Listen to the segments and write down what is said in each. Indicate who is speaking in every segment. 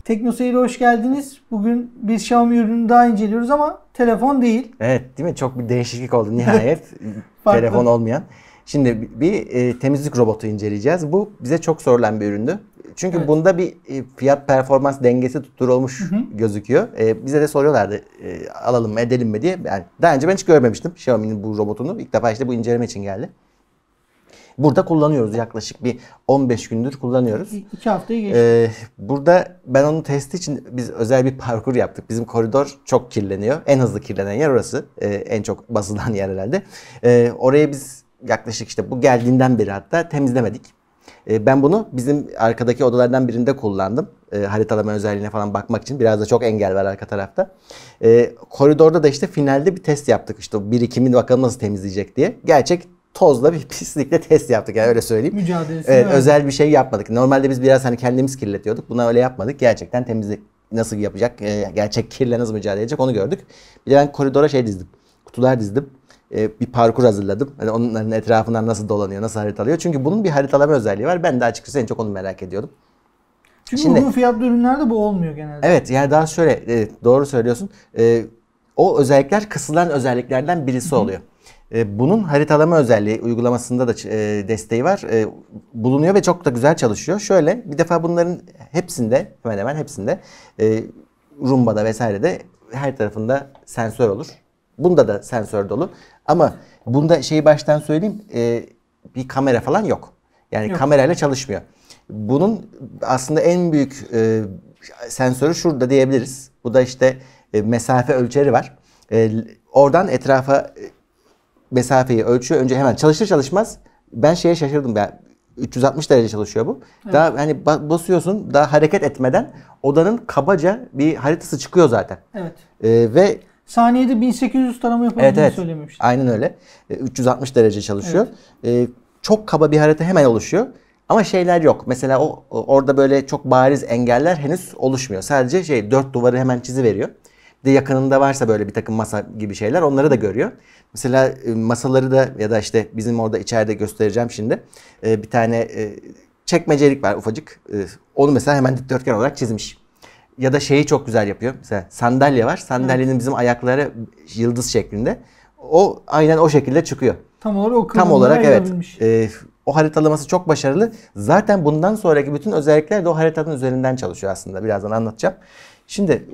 Speaker 1: TeknoSeyir'e hoş geldiniz. Bugün bir Xiaomi ürünü daha inceliyoruz ama telefon değil.
Speaker 2: Evet, değil mi? Çok bir değişiklik oldu nihayet.
Speaker 1: Farklı.
Speaker 2: Telefon olmayan. Şimdi bir temizlik robotu inceleyeceğiz. Bu bize çok sorulan bir üründü. Çünkü
Speaker 1: Evet.
Speaker 2: bunda bir fiyat performans dengesi tutturulmuş gözüküyor. Bize de soruyorlardı alalım mı edelim mi diye. Yani daha önce ben hiç görmemiştim Xiaomi'nin bu robotunu. İlk defa işte bu inceleme için geldi. Burada kullanıyoruz, yaklaşık bir 15 gündür kullanıyoruz.
Speaker 1: 2 haftayı geçti.
Speaker 2: Burada ben onun testi için biz özel bir parkur yaptık. Bizim koridor çok kirleniyor. En hızlı kirlenen yer orası. En çok basılan yer herhalde. Oraya biz yaklaşık işte bu geldiğinden beri hatta temizlemedik. Ben bunu bizim arkadaki odalardan birinde kullandım. Haritalama özelliğine falan bakmak için. Biraz da çok engel var arka tarafta. Koridorda da işte finalde bir test yaptık. İşte o birikimini bakalım nasıl temizleyecek diye. Gerçek tozla bir pislikle test yaptık, yani öyle söyleyeyim.
Speaker 1: Mücadelesini
Speaker 2: Evet, özel bir şey yapmadık. Normalde biz biraz hani kendimiz kirletiyorduk. Buna öyle yapmadık. Gerçekten temizlik nasıl yapacak, gerçek kirle nasıl mücadele edecek onu gördük. Bir de ben koridora şey dizdim. Kutular dizdim. Bir parkur hazırladım. Hani onların etrafından nasıl dolanıyor, nasıl haritalıyor. Çünkü bunun bir haritalama özelliği var. Ben de açıkçası en çok onu merak ediyordum.
Speaker 1: Çünkü şimdi, uygun fiyatlı ürünlerde bu olmuyor genelde.
Speaker 2: Evet, yani daha şöyle, doğru söylüyorsun. O özellikler kısılan özelliklerden birisi oluyor. Bunun haritalama özelliği uygulamasında da desteği var. Bulunuyor ve çok da güzel çalışıyor. Şöyle, bir defa bunların hepsinde, hemen hemen hepsinde, Rumba'da vesairede her tarafında sensör olur. Bunda da sensör dolu. Ama bunda şeyi baştan söyleyeyim, bir kamera falan yok. Yani yok, kamerayla çalışmıyor. Bunun aslında en büyük sensörü şurada diyebiliriz. Bu da işte mesafe ölçeri var. Oradan etrafa mesafeyi ölçüyor. Önce hemen çalışır çalışmaz ben şeye şaşırdım. Ben 360 derece çalışıyor bu. Evet. Daha hani basıyorsun, daha hareket etmeden odanın kabaca bir haritası çıkıyor zaten.
Speaker 1: Evet.
Speaker 2: Ve
Speaker 1: saniyede 1800 tarama yapabildiğini söylememiştim.
Speaker 2: Aynen öyle. 360 derece çalışıyor. Evet. Çok kaba bir harita hemen oluşuyor. Ama şeyler yok. Mesela orada böyle çok bariz engeller henüz oluşmuyor. Sadece dört duvarı hemen çiziveriyor. Bir de yakınında varsa böyle bir takım masa gibi şeyler, onları da görüyor. Mesela masaları da ya da işte bizim orada içeride göstereceğim şimdi. Bir tane çekmecelik var ufacık. Onu mesela hemen dikdörtgen olarak çizmiş. Ya da şeyi çok güzel yapıyor. Mesela sandalye var. Sandalyenin bizim ayakları yıldız şeklinde. O aynen o şekilde çıkıyor.
Speaker 1: Tam olarak
Speaker 2: evet. O haritalaması çok başarılı. Zaten bundan sonraki bütün özellikler de o haritanın üzerinden çalışıyor aslında. Birazdan anlatacağım. Şimdi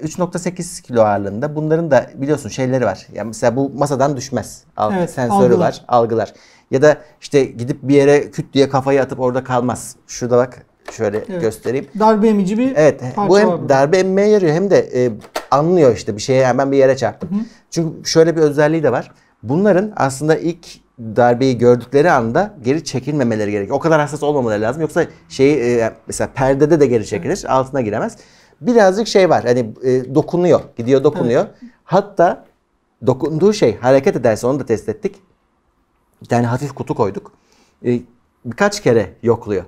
Speaker 2: 3.8 kilo ağırlığında, bunların da biliyorsun şeyleri var. Yani mesela bu masadan düşmez. Sensörü var, algılar. Ya da işte gidip bir yere küt diye kafayı atıp orada kalmaz. Şurada bak, şöyle göstereyim.
Speaker 1: Darbe emici bir parça
Speaker 2: bu hem
Speaker 1: var
Speaker 2: darbe emmeye yarıyor hem de anlıyor işte bir şeye, hemen bir yere çarptım. Çünkü şöyle bir özelliği de var. Bunların aslında ilk darbeyi gördükleri anda geri çekilmemeleri gerekiyor. O kadar hassas olmamaları lazım. Yoksa mesela perdede de geri çekilir, altına giremez. Birazcık şey var, hani dokunuyor, gidiyor dokunuyor. Evet. Hatta dokunduğu şey hareket ederse, onu da test ettik. Bir tane hafif kutu koyduk. Birkaç kere yokluyor.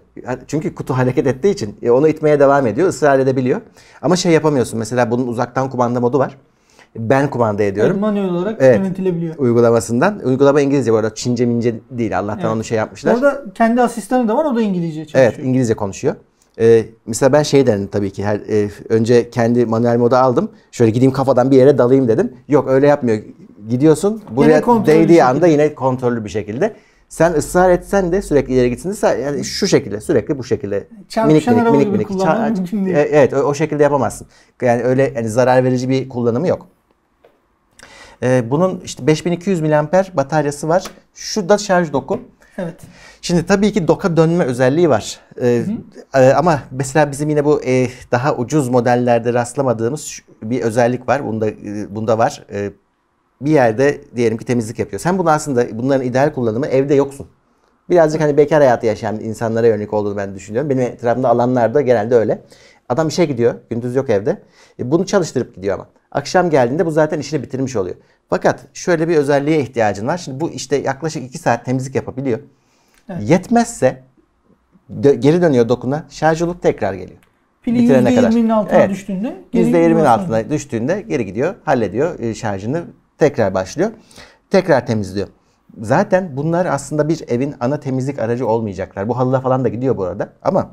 Speaker 2: Çünkü kutu hareket ettiği için onu itmeye devam ediyor, ısrar edebiliyor. Ama şey yapamıyorsun, mesela bunun uzaktan kumanda modu var. Ben kumanda ediyorum.
Speaker 1: Evet, manuel olarak yönetilebiliyor.
Speaker 2: Uygulamasından. Uygulama İngilizce bu arada. Çince mince değil. Allah'tan onu şey yapmışlar.
Speaker 1: Orada kendi asistanı da var. O da İngilizce çalışıyor.
Speaker 2: Evet, İngilizce konuşuyor. Mesela ben şey dedim tabii ki. Önce kendi manuel moda aldım. Şöyle gideyim kafadan bir yere dalayım dedim. Yok, öyle yapmıyor. Gidiyorsun. Buraya değdiği anda yine kontrollü bir şekilde. Sen ısrar etsen de sürekli ileri gitsin de yani şu şekilde, sürekli bu şekilde minik. Evet, o şekilde yapamazsın. Yani öyle yani zarar verici bir kullanımı yok. Bunun işte 5200 mAh bataryası var. Şu da şarj doku.
Speaker 1: Evet.
Speaker 2: Şimdi tabii ki doka dönme özelliği var. Ama mesela bizim yine bu daha ucuz modellerde rastlamadığımız bir özellik var. Bunda var. Bir yerde diyelim ki temizlik yapıyor. Sen bunu aslında, bunların ideal kullanımı evde yoksun. Birazcık hani bekar hayatı yaşayan insanlara yönelik olduğunu ben düşünüyorum. Benim etrafımda alanlarda genelde öyle. Adam işe gidiyor, gündüz yok evde. Bunu çalıştırıp gidiyor ama. Akşam geldiğinde bu zaten işini bitirmiş oluyor. Fakat şöyle bir özelliğe ihtiyacın var. Şimdi bu işte yaklaşık 2 saat temizlik yapabiliyor. Evet. Yetmezse geri dönüyor dokuna, şarj olup tekrar geliyor.
Speaker 1: Pili %20'nin altına düştüğünde
Speaker 2: %20'nin altına düştüğünde geri gidiyor, hallediyor şarjını, tekrar başlıyor. Tekrar temizliyor. Zaten bunlar aslında bir evin ana temizlik aracı olmayacaklar. Bu halıla falan da gidiyor bu arada ama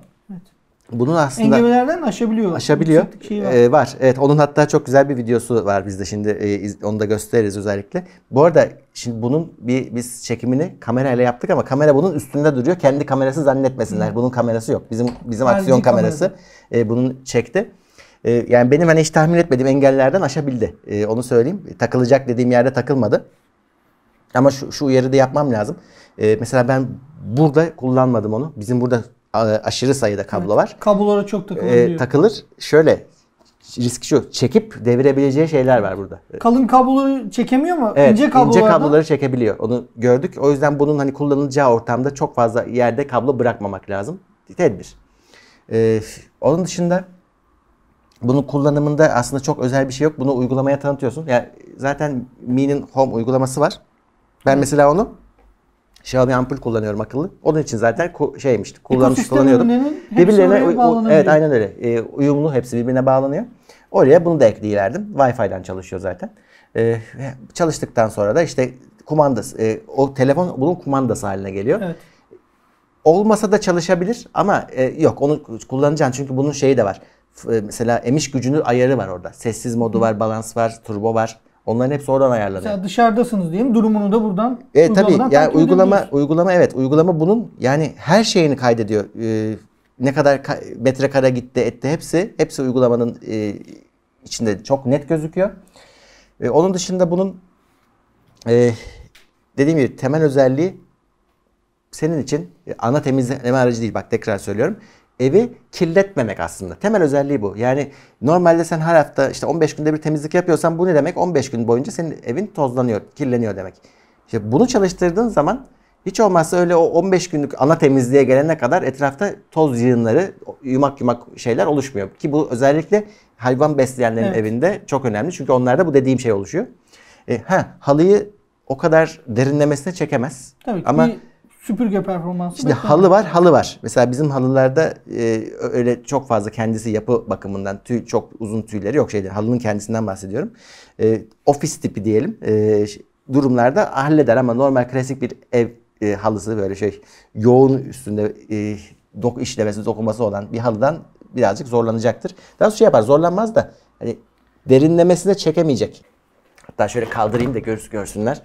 Speaker 2: Bunun aslında
Speaker 1: engebelerden aşabiliyor.
Speaker 2: aşabiliyor.
Speaker 1: Şeyi var.
Speaker 2: Var. Evet, onun hatta çok güzel bir videosu var bizde şimdi. Onu da gösteririz özellikle. Bu arada şimdi bunun biz çekimini kamerayla yaptık ama kamera bunun üstünde duruyor. Kendi kamerası zannetmesinler. Bunun kamerası yok. Bizim aksiyon kamerası bunun çekti. Yani benim hani hiç tahmin etmediğim engellerden aşabildi. Onu söyleyeyim. Takılacak dediğim yerde takılmadı. Ama şu uyarı da yapmam lazım. Mesela ben burada kullanmadım onu. Bizim burada aşırı sayıda kablo var.
Speaker 1: Kablolara çok takılabiliyor.
Speaker 2: Takılır. Şöyle risk şu. Çekip devirebileceği şeyler var burada.
Speaker 1: Kalın kabloları çekemiyor mu?
Speaker 2: Evet,
Speaker 1: ince
Speaker 2: kabloları çekebiliyor. Onu gördük. O yüzden bunun hani kullanılacağı ortamda çok fazla yerde kablo bırakmamak lazım. Tedbir. Onun dışında bunun kullanımında aslında çok özel bir şey yok. Bunu uygulamaya tanıtıyorsun. Yani zaten Mi'nin Home uygulaması var. Ben mesela onu Xiaomi ampul kullanıyorum akıllı. Onun için zaten kullanıyordum. Birbirlerine evet, aynen öyle. Uyumlu, hepsi birbirine bağlanıyor. Oraya bunu da ekleyiverdim. Wi-Fi'den çalışıyor zaten. Çalıştıktan sonra da işte kumandası, o telefon bunun kumandası haline geliyor.
Speaker 1: Evet.
Speaker 2: Olmasa da çalışabilir ama yok, onu kullanacaksın çünkü bunun şeyi de var. Mesela emiş gücünü ayarı var orada. Sessiz modu var, balans var, turbo var. Onların hepsi oradan ayarlanıyor.
Speaker 1: Mesela dışarıdasınız diyelim, durumunu da buradan
Speaker 2: tabii yani uygulama bunun yani her şeyini kaydediyor. Ne kadar metrekare gitti etti hepsi uygulamanın içinde çok net gözüküyor. Onun dışında bunun dediğim gibi temel özelliği senin için ana temizleme aracı değil. Bak tekrar söylüyorum. Evi kirletmemek aslında. Temel özelliği bu. Yani normalde sen her hafta işte 15 günde bir temizlik yapıyorsan bu ne demek? 15 gün boyunca senin evin tozlanıyor, kirleniyor demek. İşte bunu çalıştırdığın zaman hiç olmazsa öyle o 15 günlük ana temizliğe gelene kadar etrafta toz yığınları, yumak şeyler oluşmuyor. Ki bu özellikle hayvan besleyenlerin evinde çok önemli. Çünkü onlarda bu dediğim şey oluşuyor. Halıyı o kadar derinlemesine çekemez.
Speaker 1: Tabii ki
Speaker 2: ama
Speaker 1: süpürge performansı.
Speaker 2: Şimdi halı var. Mesela bizim halılarda öyle çok fazla kendisi yapı bakımından çok uzun tüyleri yok şeydir. Halının kendisinden bahsediyorum. Ofis tipi diyelim. Durumlarda halleder ama normal klasik bir ev halısı böyle yoğun üstünde işlemesi, dokunması olan bir halıdan birazcık zorlanacaktır. Daha sonra yapar, zorlanmaz da hani derinlemesine çekemeyecek. Hatta şöyle kaldırayım da görsünler.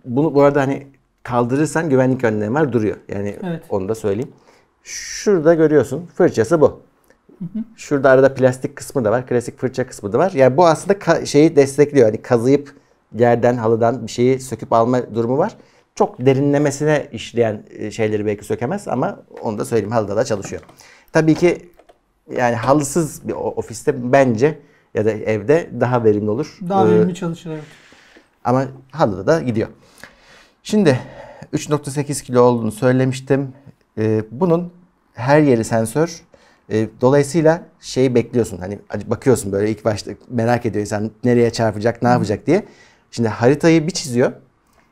Speaker 2: Bunu bu arada hani kaldırırsan güvenlik önlemi var, duruyor. Yani onu da söyleyeyim. Şurada görüyorsun, fırçası bu. Şurada arada plastik kısmı da var, klasik fırça kısmı da var. Yani bu aslında şeyi destekliyor. Hani kazıyıp yerden, halıdan bir şeyi söküp alma durumu var. Çok derinlemesine işleyen şeyleri belki sökemez ama onu da söyleyeyim, halıda da çalışıyor. Tabii ki yani halısız bir ofiste bence ya da evde daha verimli olur.
Speaker 1: Daha verimli çalışır, evet.
Speaker 2: Ama halıda da gidiyor. Şimdi 3.8 kilo olduğunu söylemiştim. Bunun her yeri sensör. Dolayısıyla şeyi bekliyorsun. Hani bakıyorsun böyle ilk başta merak ediyor insan nereye çarpacak, ne yapacak diye. Şimdi haritayı bir çiziyor.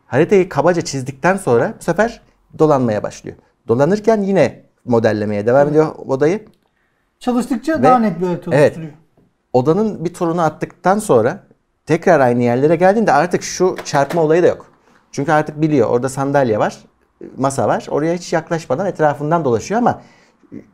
Speaker 2: Haritayı kabaca çizdikten sonra bu sefer dolanmaya başlıyor. Dolanırken yine modellemeye devam ediyor odayı.
Speaker 1: Çalıştıkça daha net bir harita oluşturuyor.
Speaker 2: Odanın bir turunu attıktan sonra tekrar aynı yerlere geldiğinde artık şu çarpma olayı da yok. Çünkü artık biliyor orada sandalye var, masa var. Oraya hiç yaklaşmadan etrafından dolaşıyor ama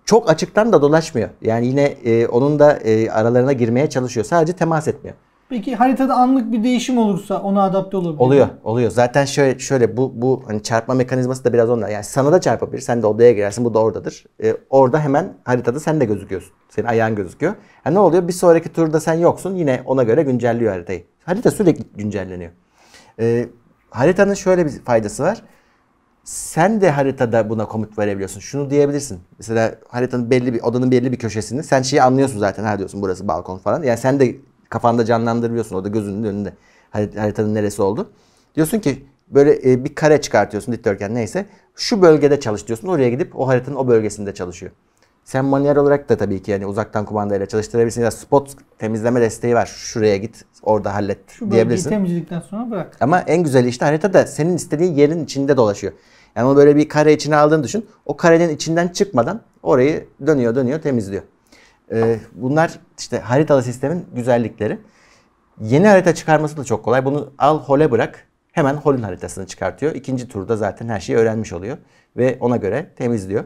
Speaker 2: çok açıktan da dolaşmıyor. Yani yine onun da aralarına girmeye çalışıyor. Sadece temas etmiyor.
Speaker 1: Peki haritada anlık bir değişim olursa ona adapte olabilir.
Speaker 2: Oluyor. Zaten şöyle bu hani çarpma mekanizması da biraz onlar. Yani sana da çarpabilir. Sen de odaya girersin. Bu da oradadır. Orada hemen haritada sen de gözüküyorsun. Senin ayağın gözüküyor. Yani ne oluyor? Bir sonraki turda sen yoksun. Yine ona göre güncelliyor haritayı. Harita sürekli güncelleniyor. Haritanın şöyle bir faydası var. Sen de haritada buna komut verebiliyorsun. Şunu diyebilirsin. Mesela haritanın odanın belli bir köşesini sen şeyi anlıyorsun zaten. Ha diyorsun burası balkon falan. Yani sen de kafanda canlandırıyorsun. O da gözünün önünde. Haritanın neresi oldu. Diyorsun ki böyle bir kare çıkartıyorsun, dikdörtgen neyse. Şu bölgede çalış diyorsun. Oraya gidip o haritanın o bölgesinde çalışıyor. Sen manuel olarak da tabii ki yani uzaktan kumandayla çalıştırabilirsin. Ya spot temizleme desteği var. Şuraya git, orada hallet
Speaker 1: şu
Speaker 2: diyebilirsin.
Speaker 1: Şu bölgeyi temizledikten sonra bırak.
Speaker 2: Ama en güzeli işte haritada senin istediğin yerin içinde dolaşıyor. Yani onu böyle bir kare içine aldığını düşün. O karenin içinden çıkmadan orayı dönüyor temizliyor. Bunlar işte haritalı sistemin güzellikleri. Yeni harita çıkarması da çok kolay. Bunu al hole bırak. Hemen holün haritasını çıkartıyor. İkinci turda zaten her şeyi öğrenmiş oluyor. Ve ona göre temizliyor.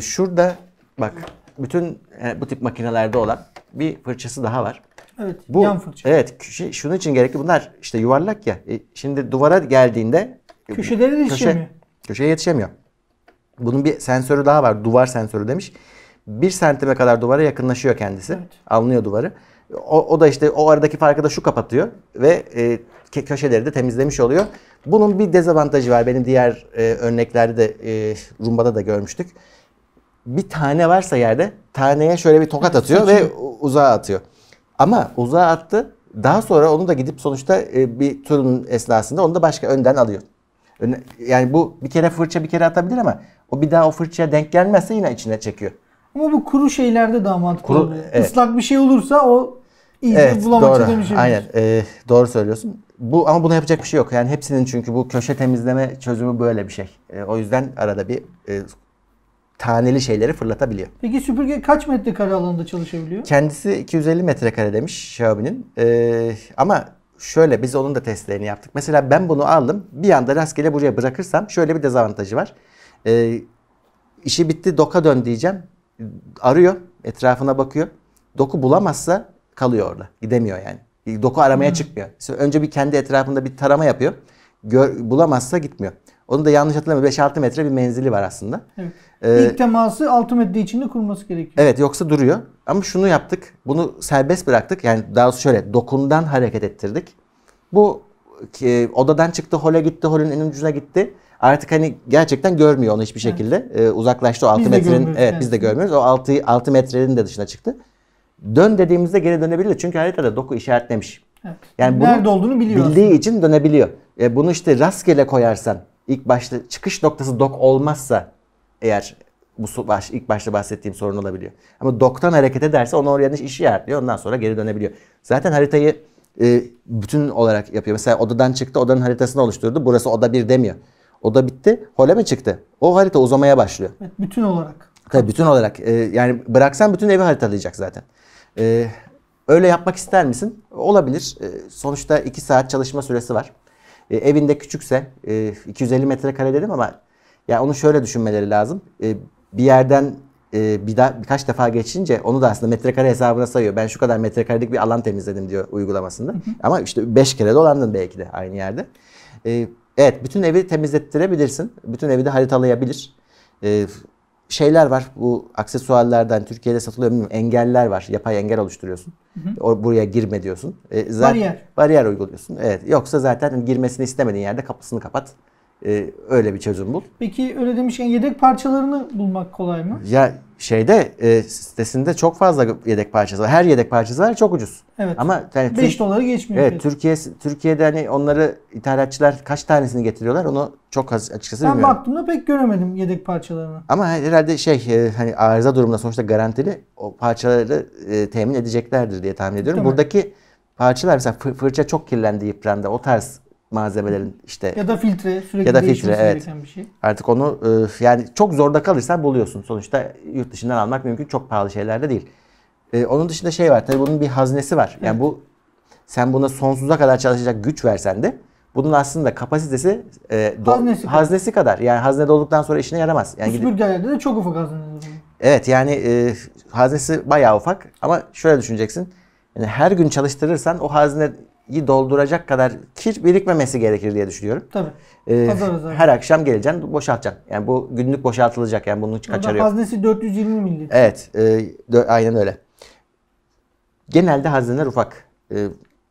Speaker 2: Şurada bak bütün bu tip makinelerde olan bir fırçası daha var.
Speaker 1: Evet,
Speaker 2: Bu,
Speaker 1: yan fırça.
Speaker 2: evet, şunun için gerekli. Bunlar işte yuvarlak ya. Şimdi duvara geldiğinde
Speaker 1: Köşeleri de yetişemiyor.
Speaker 2: Köşeye yetişemiyor. Bunun bir sensörü daha var. Duvar sensörü demiş. 1 santime kadar duvara yakınlaşıyor kendisi.
Speaker 1: Evet.
Speaker 2: Anlıyor duvarı. O da işte o aradaki farkı da şu kapatıyor ve köşeleri de temizlemiş oluyor. Bunun bir dezavantajı var. Benim diğer örneklerde de Rumba'da da görmüştük. Bir tane varsa yerde taneye şöyle bir tokat atıyor ve uzağa atıyor. Ama uzağa attı. Daha sonra onu da gidip sonuçta bir turun esnasında onu da başka önden alıyor. Yani bu bir kere fırça bir kere atabilir ama o bir daha o fırçaya denk gelmezse yine içine çekiyor.
Speaker 1: Ama bu kuru şeylerde daha mantıklı oluyor.
Speaker 2: Evet.
Speaker 1: Islak bir şey olursa o iyice bulamaça dönüşebilir.
Speaker 2: Aynen. Doğru söylüyorsun. Ama buna yapacak bir şey yok. Yani hepsinin çünkü bu köşe temizleme çözümü böyle bir şey. O yüzden arada bir taneli şeyleri fırlatabiliyor.
Speaker 1: Peki süpürge kaç metrekare alanda çalışabiliyor?
Speaker 2: Kendisi 250 metrekare demiş Xiaomi'nin. Ama şöyle biz onun da testlerini yaptık. Mesela ben bunu aldım. Bir anda rastgele buraya bırakırsam şöyle bir dezavantajı var. İşi bitti, doka dön diyeceğim. Arıyor, etrafına bakıyor. Doku bulamazsa kalıyor orada. Gidemiyor yani. Doku aramaya çıkmıyor. Önce bir kendi etrafında bir tarama yapıyor. Bulamazsa gitmiyor. Onun da yanlış hatırlamıyorum 5-6 metre bir menzili var aslında.
Speaker 1: Evet. İlk teması 6 metre içinde kurması gerekiyor.
Speaker 2: Evet, yoksa duruyor. Ama şunu yaptık. Bunu serbest bıraktık. Yani daha doğrusu şöyle dokundan hareket ettirdik. Bu odadan çıktı, hole gitti, holün en ucuna gitti. Artık hani gerçekten görmüyor onu hiçbir şekilde. Uzaklaştı o 6 metrenin. Evet, biz de görmüyoruz. O 6 metrenin de dışına çıktı. Dön dediğimizde geri dönebilir. Çünkü haritada doku işaretlemiş.
Speaker 1: Evet.
Speaker 2: Yani
Speaker 1: nerede olduğunu biliyor
Speaker 2: bildiği
Speaker 1: aslında.
Speaker 2: için dönebiliyor. Bunu işte rastgele koyarsan ilk başta çıkış noktası dok olmazsa eğer bu ilk başta bahsettiğim sorun olabiliyor. Ama doktan hareket ederse onu oraya işaretliyor. Ondan sonra geri dönebiliyor. Zaten haritayı bütün olarak yapıyor. Mesela odadan çıktı, odanın haritasını oluşturdu. Burası oda 1 demiyor. Oda bitti, hole mi çıktı? O harita uzamaya başlıyor.
Speaker 1: Evet, bütün olarak.
Speaker 2: Tabii bütün olarak. Yani bıraksan bütün evi haritalayacak zaten. Öyle yapmak ister misin? Olabilir. Sonuçta 2 saat çalışma süresi var. Evinde küçükse 250 metrekare dedim ama ya onu şöyle düşünmeleri lazım. Bir yerden birkaç defa geçince onu da aslında metrekare hesabına sayıyor. Ben şu kadar metrekarelik bir alan temizledim diyor uygulamasında. Ama işte 5 kere dolandın belki de aynı yerde. Evet, bütün evi temizlettirebilirsin. Bütün evi de haritalayabilir. Şeyler var. Bu aksesuarlardan Türkiye'de satılıyor bilmiyorum. Engeller var. Yapay engel oluşturuyorsun. Buraya girme diyorsun. Bariyer uyguluyorsun. Evet. Yoksa zaten girmesini istemediğin yerde kapısını kapat. Öyle bir çözüm bul.
Speaker 1: Peki öyle demişken yedek parçalarını bulmak kolay mı?
Speaker 2: Ya sitesinde çok fazla yedek parçası var. Her yedek parçası var, çok ucuz.
Speaker 1: Evet.
Speaker 2: Ama yani
Speaker 1: 5 doları geçmiyor.
Speaker 2: Evet, Türkiye'de hani onları ithalatçılar kaç tanesini getiriyorlar onu çok açıkçası bilmiyorum.
Speaker 1: Ben baktığımda pek göremedim yedek parçalarını.
Speaker 2: Ama herhalde hani arıza durumunda sonuçta garantili o parçaları temin edeceklerdir diye tahmin ediyorum.
Speaker 1: Değil mi?
Speaker 2: Buradaki parçalar mesela fırça çok kirlendi, yıprandı. O tarz malzemelerin işte
Speaker 1: ya da filtre sürekli değişmesi gereken bir şey.
Speaker 2: Artık onu yani çok zorda kalırsan buluyorsun. Sonuçta yurt dışından almak mümkün. Çok pahalı şeyler de değil. Onun dışında şey var. Tabii bunun bir haznesi var. Yani sen buna sonsuza kadar çalışacak güç versen de bunun aslında kapasitesi haznesi kadar. Yani hazne dolduktan sonra işine yaramaz. Yani
Speaker 1: süpürgelerde de çok ufak hazneler oluyor.
Speaker 2: Evet, yani haznesi bayağı ufak ama şöyle düşüneceksin. Yani her gün çalıştırırsan o hazneyi dolduracak kadar kir birikmemesi gerekir diye düşünüyorum.
Speaker 1: Tabii.
Speaker 2: Her akşam geleceksin, boşaltacaksın. Yani bu günlük boşaltılacak. Yani bunun hiç kaçarı yok.
Speaker 1: Haznesi 420 mililitre.
Speaker 2: Evet, aynen öyle. Genelde hazneler ufak.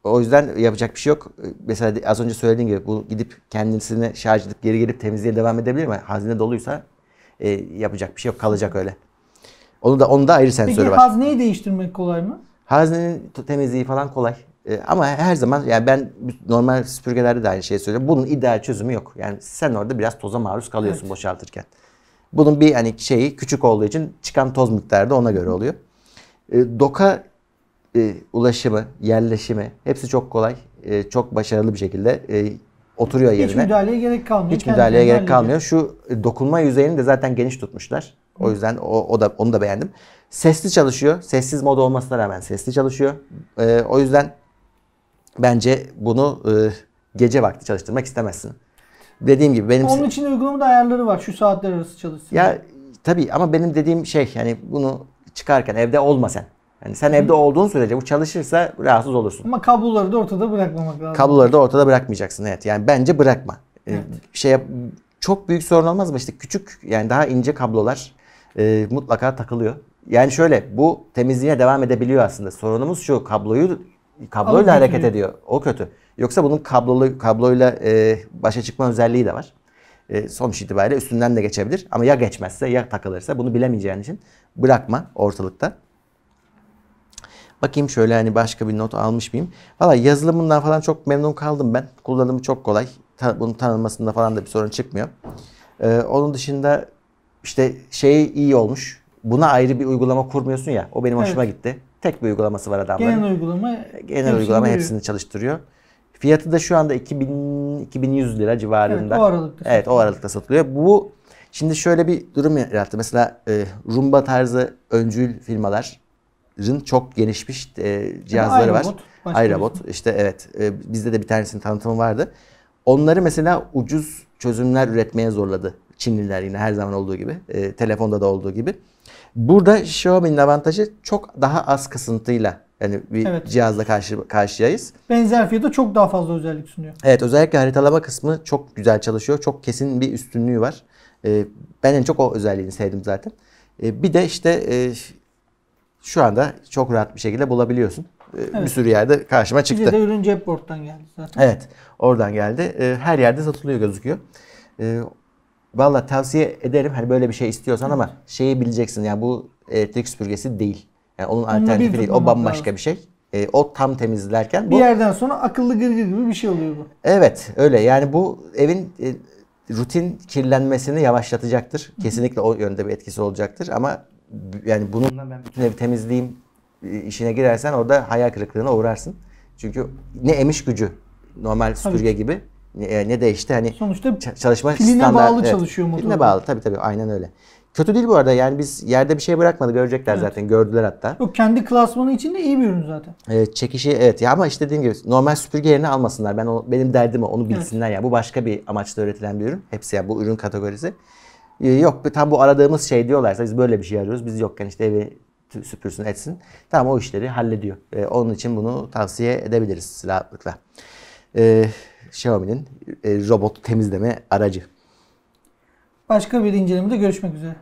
Speaker 2: O yüzden yapacak bir şey yok. Mesela az önce söylediğim gibi bu gidip kendisini şarj edip geri gelip temizliğe devam edebilir mi? Hazne doluysa yapacak bir şey yok. Kalacak öyle. Onun da ayrı sensörü var.
Speaker 1: Peki hazneyi değiştirmek kolay mı?
Speaker 2: Haznenin temizliği falan kolay. Ama her zaman yani ben normal süpürgelerde de aynı şeyi söylüyorum. Bunun ideal çözümü yok. Yani sen orada biraz toza maruz kalıyorsun boşaltırken. Bunun bir hani şeyi küçük olduğu için çıkan toz miktarı da ona göre oluyor. Doka ulaşımı, yerleşimi hepsi çok kolay. Çok başarılı bir şekilde oturuyor yerine.
Speaker 1: Hiç müdahaleye gerek kalmıyor.
Speaker 2: Hiç müdahaleye gerek kalmıyor. Şu dokunma yüzeyini de zaten geniş tutmuşlar. O yüzden onu da beğendim. Sesli çalışıyor. Sessiz mod olmasına rağmen sesli çalışıyor. O yüzden bence bunu gece vakti çalıştırmak istemezsin. Dediğim gibi
Speaker 1: onun için uygulamada ayarları var. Şu saatler arası çalışsın.
Speaker 2: Ya tabii ama benim dediğim şey yani bunu çıkarken evde olma sen. Yani sen evde olduğun sürece bu çalışırsa rahatsız olursun.
Speaker 1: Ama kabloları da ortada bırakmamak lazım.
Speaker 2: Kabloları da ortada bırakmayacaksın, evet. Yani bence bırakma.
Speaker 1: Evet.
Speaker 2: Çok büyük sorun olmaz mı? İşte küçük, yani daha ince kablolar mutlaka takılıyor. Yani şöyle, bu temizliğine devam edebiliyor aslında. Sorunumuz şu, kabloyla hareket
Speaker 1: götürüyor.
Speaker 2: ediyor. O kötü. Yoksa bunun kabloyla başa çıkma özelliği de var. Sonuç itibariyle üstünden de geçebilir. Ama ya geçmezse ya takılırsa, bunu bilemeyeceğin için bırakma ortalıkta. Bakayım şöyle, hani başka bir not almış mıyım? Valla yazılımından falan çok memnun kaldım ben. Kullanımı çok kolay. Bunun tanınmasında falan da bir sorun çıkmıyor. Onun dışında işte şey iyi olmuş. Buna ayrı bir uygulama kurmuyorsun ya. O benim hoşuma gitti. Tek bir uygulaması var adamların. Genel uygulama hepsini çalıştırıyor. Fiyatı da şu anda 2100 lira civarında.
Speaker 1: Evet, o aralıkta.
Speaker 2: Evet, o aralıkta satılıyor. Bu şimdi şöyle bir durum yarattı. Mesela Roomba tarzı öncül firmaların çok gelişmiş cihazları var. iRobot. İşte evet, bizde de bir tanesinin tanıtımı vardı. Onları mesela ucuz çözümler üretmeye zorladı Çinliler, yine her zaman olduğu gibi. Telefonda da olduğu gibi. Burada Xiaomi'nin avantajı, çok daha az kısıntıyla yani bir cihazla karşıyayız.
Speaker 1: Benzer fiyata çok daha fazla özellik sunuyor.
Speaker 2: Evet, özellikle haritalama kısmı çok güzel çalışıyor. Çok kesin bir üstünlüğü var. Ben en çok o özelliğini sevdim zaten. Bir de işte şu anda çok rahat bir şekilde bulabiliyorsun. Bir sürü yerde karşıma çıktı.
Speaker 1: Bize de ürün Cepboard'dan geldi zaten.
Speaker 2: Evet, oradan geldi. Her yerde satılıyor gözüküyor. Valla tavsiye ederim, hani böyle bir şey istiyorsan, ama şeyi bileceksin, yani bu elektrik süpürgesi değil. Yani onun alternatifi değil. O bambaşka bir şey. O tam temizlerken
Speaker 1: bir yerden sonra akıllı gırgır gibi bir şey oluyor bu.
Speaker 2: Evet, öyle. Yani bu evin rutin kirlenmesini yavaşlatacaktır. Kesinlikle o yönde bir etkisi olacaktır, ama yani bununla ben bütün evi temizleyeyim işine girersen orada hayal kırıklığına uğrarsın. Çünkü ne emiş gücü normal süpürge gibi, ne de işte hani
Speaker 1: sonuçta
Speaker 2: çalışma
Speaker 1: piline bağlı çalışıyor motor.
Speaker 2: Piline bağlı, tabii aynen öyle. Kötü değil bu arada, yani biz yerde bir şey bırakmadı, görecekler zaten, gördüler hatta.
Speaker 1: Yok, kendi klasmanı içinde iyi bir ürün zaten.
Speaker 2: Çekişi evet ya, ama işte dediğim gibi normal süpürge yerine almasınlar. Benim derdim o, onu bilsinler ya. Bu başka bir amaçla üretilen bir ürün. Hepsi ya, bu ürün kategorisi. Yok tam bu aradığımız şey diyorlarsa, biz böyle bir şey arıyoruz. Biz yokken işte evi süpürsün etsin. Tamam, o işleri hallediyor. Onun için bunu tavsiye edebiliriz rahatlıkla. Xiaomi'nin robot temizleme aracı.
Speaker 1: Başka bir incelemede görüşmek üzere.